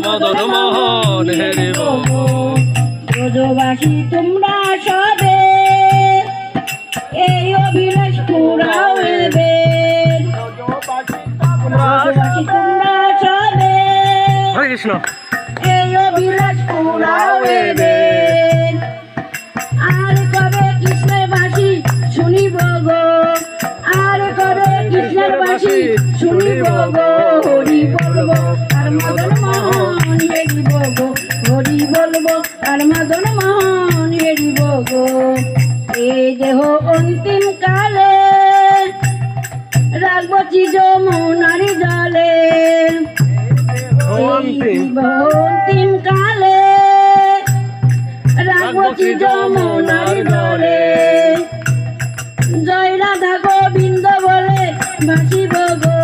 মদন মোহন হেরিব গো। ব্রজবাসী তোমরা সবে এই অভিলাষ পুরাও এবে, ব্রজবাসী তোমরা সবে হরে কৃষ্ণ এই অভিলাষ পুরাও এবে। আর কবে কৃষ্ণের বাসী শুনিব গো, আর কবে কৃষ্ণের বাসী শুনিব গো। হরি বলবো আর মদন মোহন হেরিব গো, হরি বলবো আর মদন মোহন হেরিব গো। এই দেহ অন্তিম কালে রাখবো যমুনার জলে, অন্তিম কালে রাখবো যমুনার জলে। জয় রাধা গোবিন্দ বলে ভাসিব গো,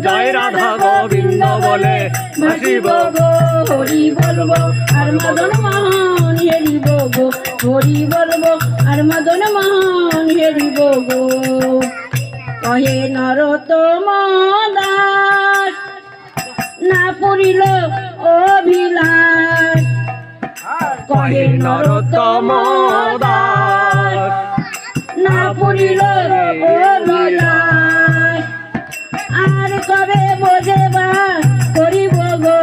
জয় রাধা গোবিন্দ বলে ভাসিব গো। হরি বলবো আর মদন মোহন হেরিব গো, হরি বলবো আর মদন মোহন হেরিব গো। কহে নরোত্তম দাস না পুরিল অভিলাষ, কহে নরোত্তম দাস না পুরিল অভিলাষ। আর কবে বোঝেবা করিব গো,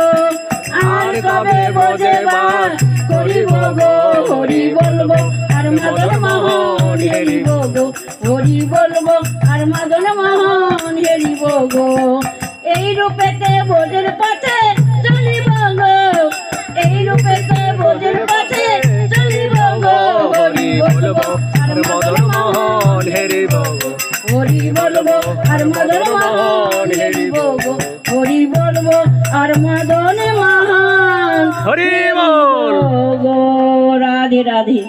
আর কবে বোঝেবা করিব গো। হরি বলবো আর মদন মোহন হেরিব গো, হরি বলবো আর মদন মোহন হেরিব গো। এই রূপেতে বোঝের পথে চলিব গো, এই রূপেতে বোঝের পথে চলিব গো। হরি বলবো আর মদন মোহন হেরিব গো, হরি বলবো আর মদন মোহন হেরিব গো, হরি বলবো আর মদন মোহন হরি বল। গো। রাধে রাধে।